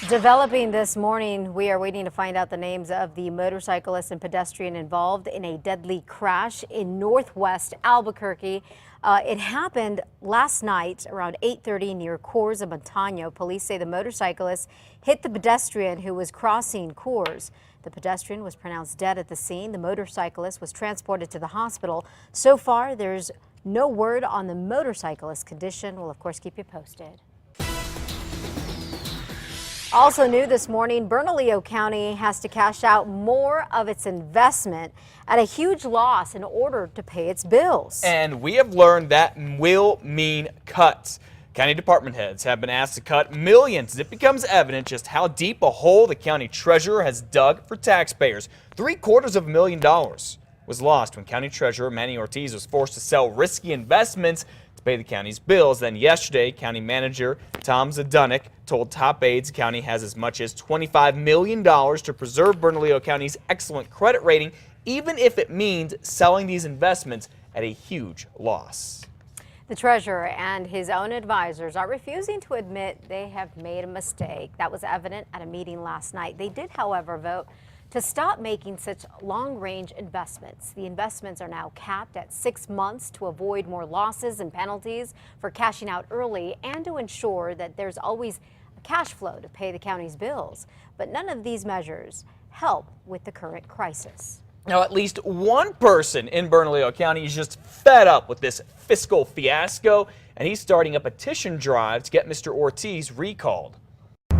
Developing this morning, we are waiting to find out the names of the motorcyclist and pedestrian involved in a deadly crash in northwest Albuquerque. It happened last night around 8:30 near Coors of Montano. Police say the motorcyclist hit the pedestrian who was crossing Coors. The pedestrian was pronounced dead at the scene. The motorcyclist was transported to the hospital. So far, there's no word on the motorcyclist's condition. We'll, of course, keep you posted. Also new this morning, Bernalillo County has to cash out more of its investment at a huge loss in order to pay its bills. And we have learned that will mean cuts. County department heads have been asked to cut millions as it becomes evident just how deep a hole the county treasurer has dug for taxpayers. $750,000 was lost when County Treasurer Manny Ortiz was forced to sell risky investments to pay the county's bills. Then yesterday, County Manager Tom Zdunek told top aides the county has as much as $25 million to preserve Bernalillo County's excellent credit rating, even if it means selling these investments at a huge loss. The treasurer and his own advisors are refusing to admit they have made a mistake. That was evident at a meeting last night. They did, however, vote to stop making such long-range investments. The investments are now capped at 6 months to avoid more losses and penalties for cashing out early and to ensure that there's always a cash flow to pay the county's bills. But none of these measures help with the current crisis. Now, at least one person in Bernalillo County is just fed up with this fiscal fiasco, and he's starting a petition drive to get Mr. Ortiz recalled.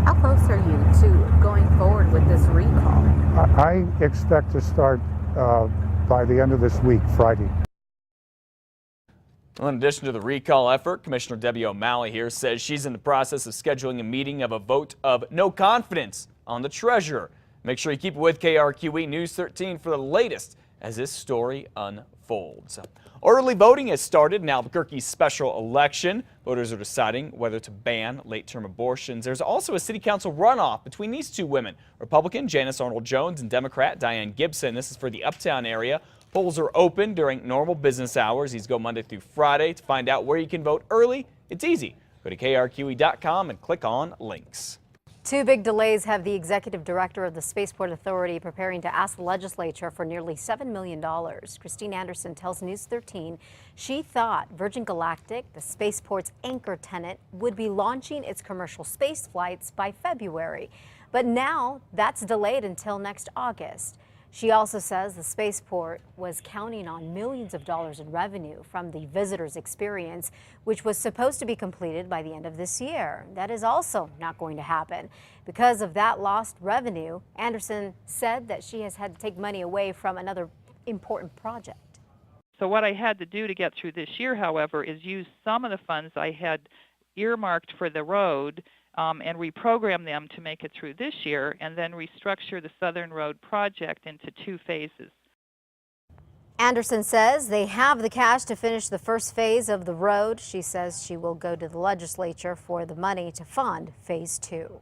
How close are you to going forward with this recall? I expect to start by the end of this week, Friday. Well, in addition to the recall effort, Commissioner Debbie O'Malley here says she's in the process of scheduling a meeting of a vote of no confidence on the treasurer. Make sure you keep it with KRQE News 13 for the latest as this story unfolds. Early voting has started in Albuquerque's special election. Voters are deciding whether to ban late-term abortions. There's also a city council runoff between these two women, Republican Janice Arnold-Jones and Democrat Diane Gibson. This is for the Uptown area. Polls are open during normal business hours. These go Monday through Friday. To find out where you can vote early, it's easy. Go to krqe.com and click on links. Two big delays have the executive director of the Spaceport Authority preparing to ask the legislature for nearly $7 million. Christine Anderson tells News 13 she thought Virgin Galactic, the spaceport's anchor tenant, would be launching its commercial space flights by February. But now that's delayed until next August. She also says the spaceport was counting on millions of dollars in revenue from the visitors' experience, which was supposed to be completed by the end of this year. That is also not going to happen. Because of that lost revenue, Anderson said that she has had to take money away from another important project. So what I had to do to get through this year, however, is use some of the funds I had earmarked for the road and reprogram them to make it through this year, and then restructure the Southern Road project into 2 phases. Anderson says they have the cash to finish the first phase of the road. She says she will go to the legislature for the money to fund phase 2.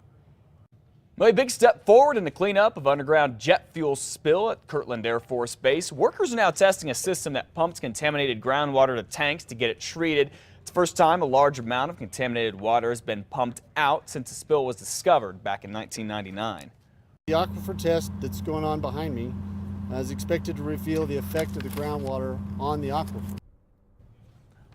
Well, a big step forward in the cleanup of underground jet fuel spill at Kirtland Air Force Base. Workers are now testing a system that pumps contaminated groundwater to tanks to get it treated. It's the first time a large amount of contaminated water has been pumped out since the spill was discovered back in 1999. The aquifer test that's going on behind me is expected to reveal the effect of the groundwater on the aquifer.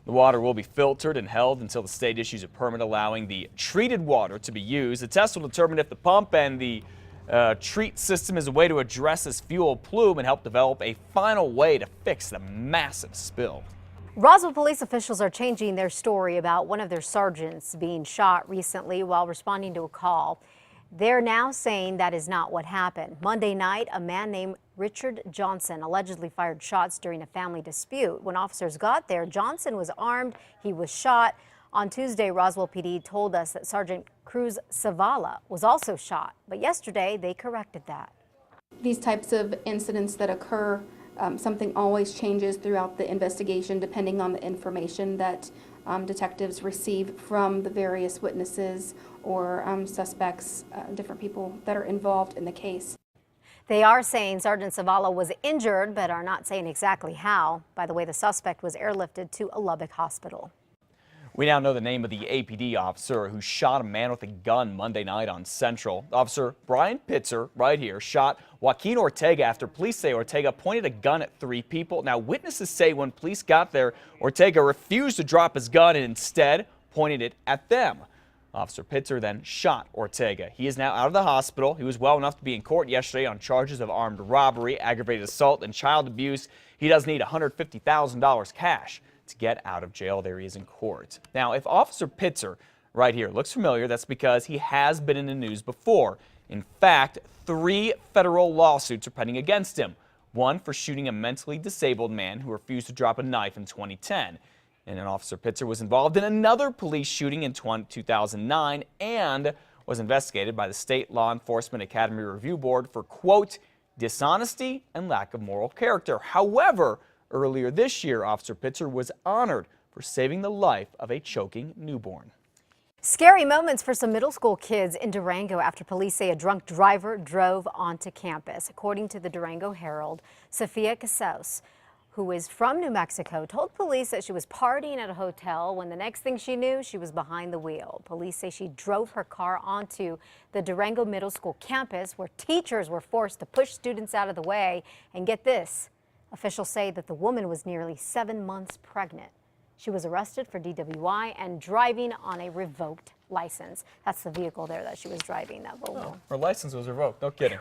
The water will be filtered and held until the state issues a permit allowing the treated water to be used. The test will determine if the pump and the treat system is a way to address this fuel plume and help develop a final way to fix the massive spill. Roswell police officials are changing their story about one of their sergeants being shot recently while responding to a call. They're now saying that is not what happened. Monday night, a man named Richard Johnson allegedly fired shots during a family dispute. When officers got there, Johnson was armed. He was shot. On Tuesday, Roswell PD told us that Sergeant Cruz Zavala was also shot. But yesterday, they corrected that. These types of incidents that occur, something always changes throughout the investigation depending on the information that detectives receive from the various witnesses or suspects, different people that are involved in the case. They are saying Sergeant Zavala was injured, but are not saying exactly how. By the way, the suspect was airlifted to a Lubbock hospital. We now know the name of the APD officer who shot a man with a gun Monday night on Central. Officer Brian Pitzer, right here, shot Joaquin Ortega after police say Ortega pointed a gun at 3 people. Now, witnesses say when police got there, Ortega refused to drop his gun and instead pointed it at them. Officer Pitzer then shot Ortega. He is now out of the hospital. He was well enough to be in court yesterday on charges of armed robbery, aggravated assault, and child abuse. He does need $150,000 cash to get out of jail. There he is in court. Now, if Officer Pitzer right here looks familiar, that's because he has been in the news before. In fact, 3 federal lawsuits are pending against him. One for shooting a mentally disabled man who refused to drop a knife in 2010. And then Officer Pitzer was involved in another police shooting in 2009 and was investigated by the State Law Enforcement Academy Review Board for, quote, dishonesty and lack of moral character. However, earlier this year, Officer Pitzer was honored for saving the life of a choking newborn. Scary moments for some middle school kids in Durango after police say a drunk driver drove onto campus. According to the Durango Herald, Sofia Casaus, who is from New Mexico, told police that she was partying at a hotel when the next thing she knew, she was behind the wheel. Police say she drove her car onto the Durango Middle School campus where teachers were forced to push students out of the way. And get this, officials say that the woman was nearly 7 months pregnant. She was arrested for DWI and driving on a revoked license. That's the vehicle there that she was driving, that Volvo. Her license was revoked, no kidding.